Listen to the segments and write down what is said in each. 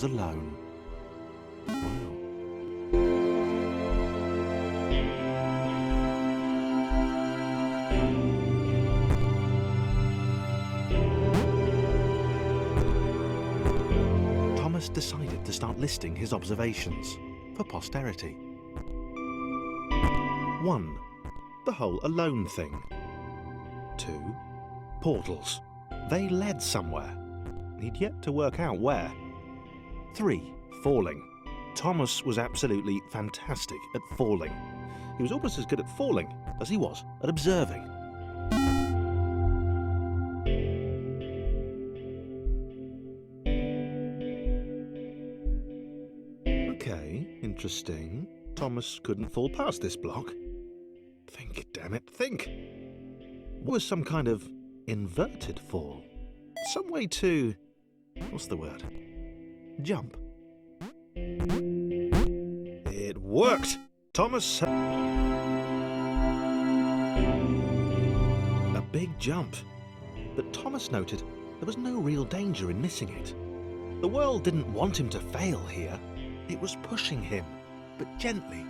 was alone. Wow. Thomas decided to start listing his observations for posterity. 1. The whole alone thing. 2. Portals. They led somewhere. He'd yet to work out where. 3. Falling. Thomas was absolutely fantastic at falling. He was almost as good at falling as he was at observing. Okay, interesting. Thomas couldn't fall past this block. Think, damn it, think. What was some kind of inverted fall? Some way to... what's the word? Jump. It worked! Thomas... a big jump. But Thomas noted there was no real danger in missing it. The world didn't want him to fail here. It was pushing him, but gently.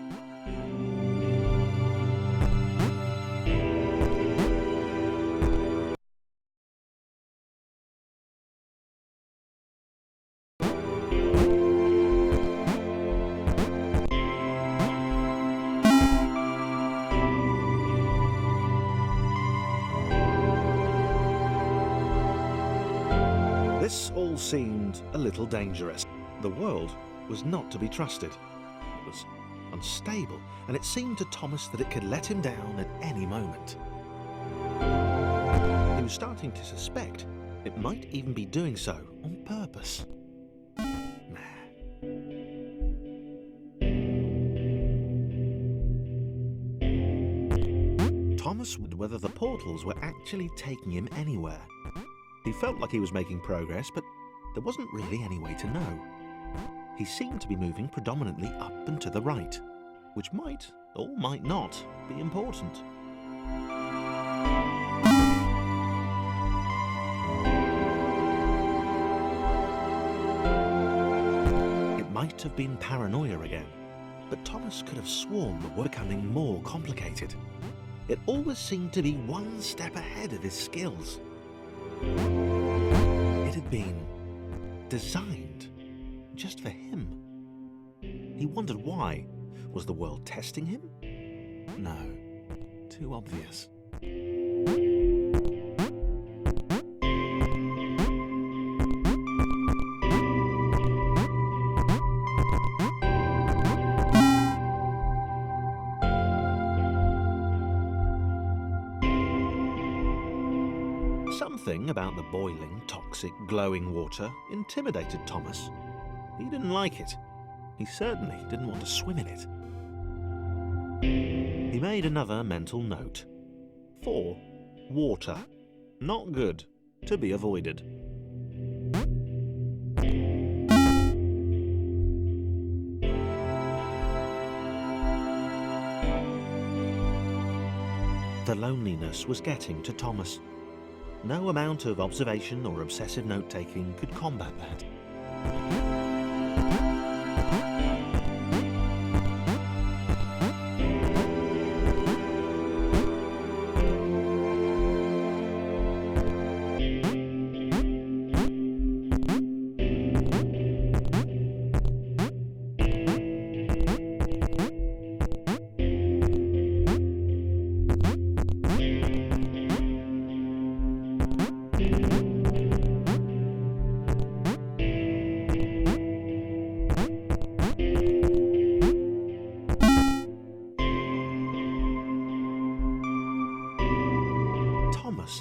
This all seemed a little dangerous. The world was not to be trusted. It was unstable, and it seemed to Thomas that it could let him down at any moment. He was starting to suspect it might even be doing so on purpose. Thomas wondered whether the portals were actually taking him anywhere. He felt like he was making progress, but there wasn't really any way to know. He seemed to be moving predominantly up and to the right, which might, or might not, be important. It might have been paranoia again, but Thomas could have sworn the were becoming more complicated. It always seemed to be one step ahead of his skills. It had been designed just for him. He wondered why. Was the world testing him? No, too obvious. Something about the boiling, toxic, glowing water intimidated Thomas. He didn't like it. He certainly didn't want to swim in it. He made another mental note. 4. Water. Not good. To be avoided. The loneliness was getting to Thomas. No amount of observation or obsessive note-taking could combat that.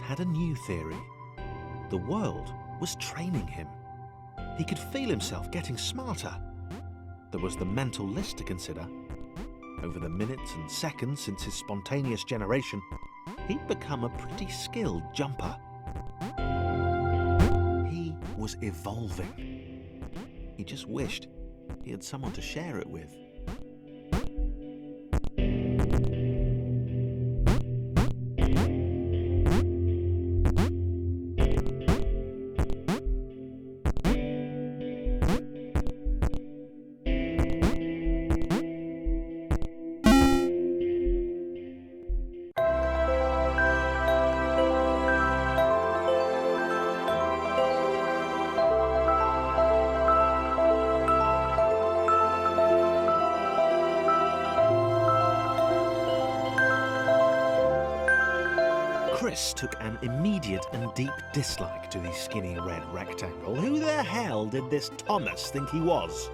Had a new theory. The world was training him. He could feel himself getting smarter. There was the mental list to consider. Over the minutes and seconds since his spontaneous generation, he'd become a pretty skilled jumper. He was evolving. He just wished he had someone to share it with. Chris took an immediate and deep dislike to the skinny red rectangle. Who the hell did this Thomas think he was?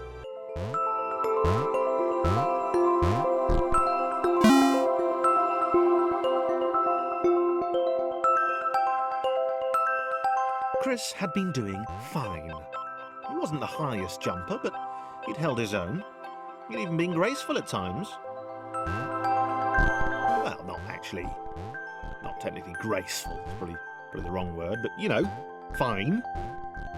Chris had been doing fine. He wasn't the highest jumper, but he'd held his own. He'd even been graceful at times. Well, not technically graceful, it's probably the wrong word, but you know, fine.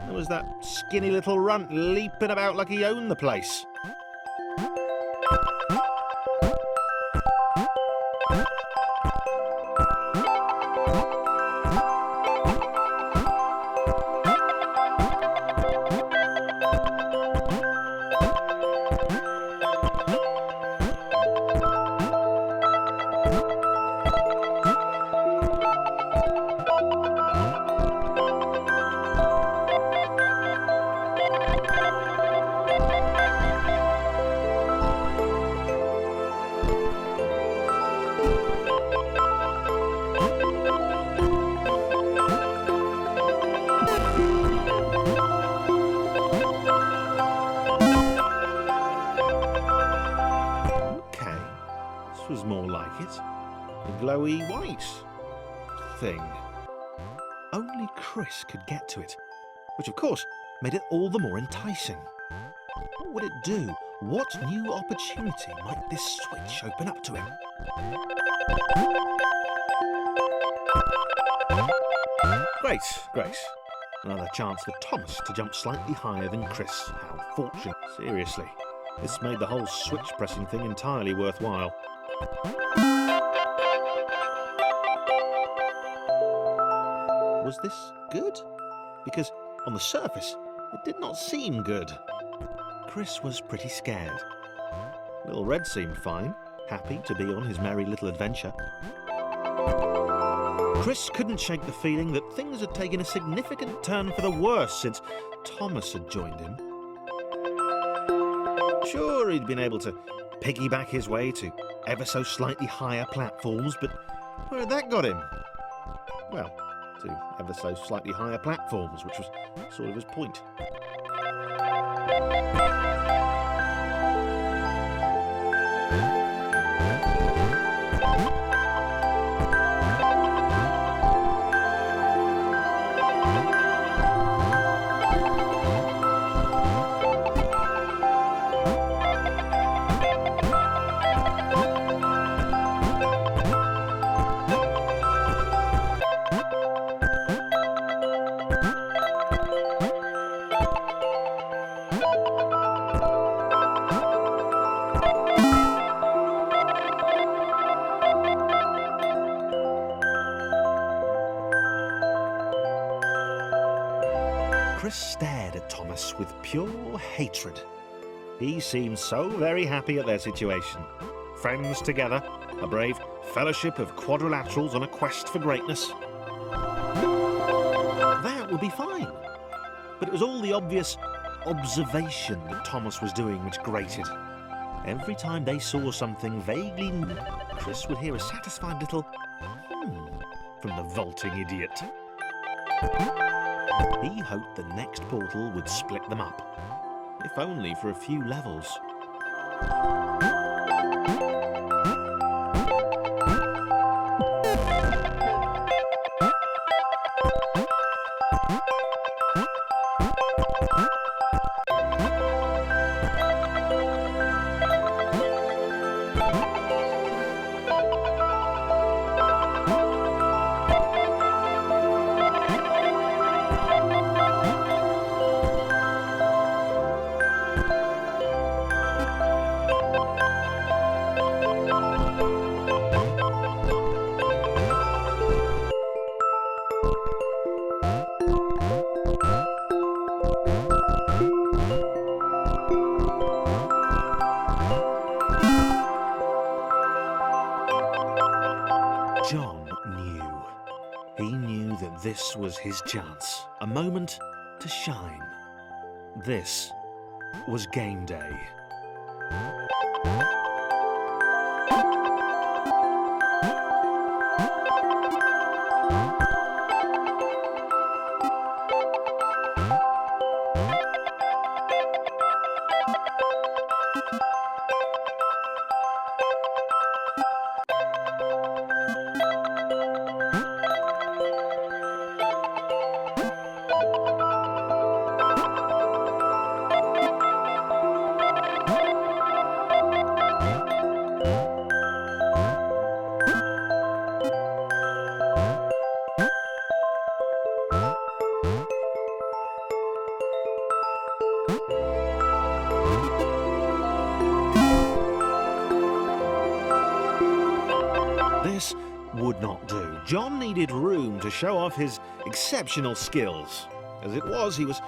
There was that skinny little runt leaping about like he owned the place. Was more like it. A glowy white thing. Only Chris could get to it, which of course made it all the more enticing. What would it do? What new opportunity might this switch open up to him? Great. Another chance for Thomas to jump slightly higher than Chris. How fortunate. Seriously. This made the whole switch pressing thing entirely worthwhile. Was this good? Because on the surface, it did not seem good. Chris was pretty scared. Little Red seemed fine, happy to be on his merry little adventure. Chris couldn't shake the feeling that things had taken a significant turn for the worse since Thomas had joined him. Sure, he'd been able to piggyback his way to ever so slightly higher platforms, but where had that got him? Well, to ever so slightly higher platforms, which was sort of his point. Chris stared at Thomas with pure hatred. He seemed so very happy at their situation. Friends together, a brave fellowship of quadrilaterals on a quest for greatness. That would be fine. But it was all the obvious observation that Thomas was doing which grated. Every time they saw something vaguely new, Chris would hear a satisfied little from the vaulting idiot. He hoped the next portal would split them up, if only for a few levels. John knew. He knew that this was his chance, a moment to shine. This was game day. this would not do. John needed room to show off his exceptional skills. As it was, he was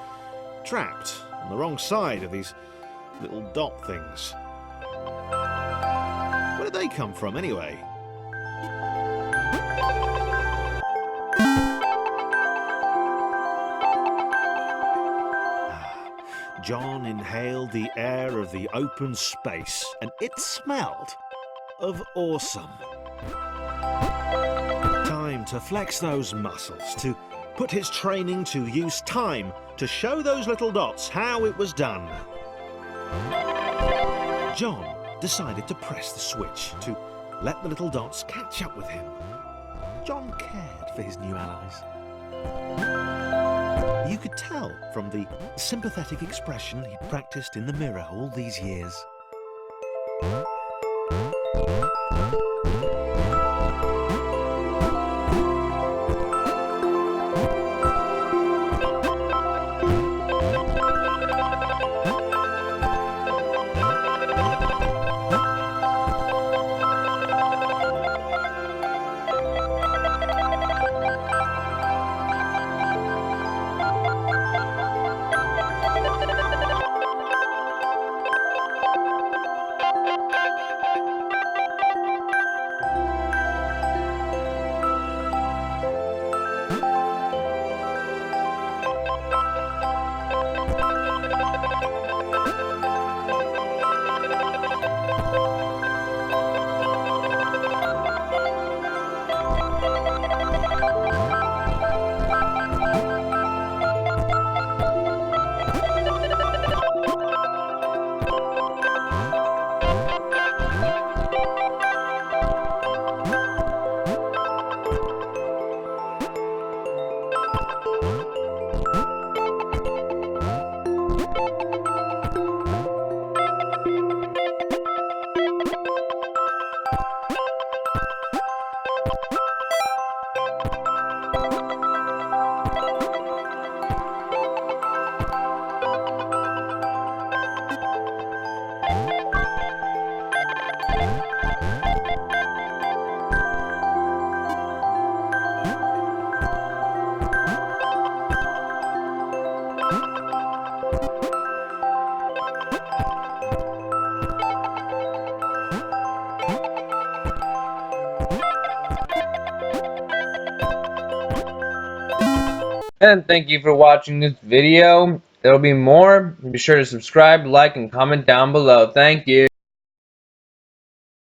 trapped on the wrong side of these little dot things. Where did they come from, anyway? John inhaled the air of the open space, and it smelled of awesome. Time to flex those muscles, to put his training to use, time to show those little dots how it was done. John decided to press the switch to let the little dots catch up with him. John cared for his new allies. You could tell from the sympathetic expression he'd practiced in the mirror all these years. And thank you for watching this video. There'll be more. Be sure to subscribe, like, and comment down below. Thank you.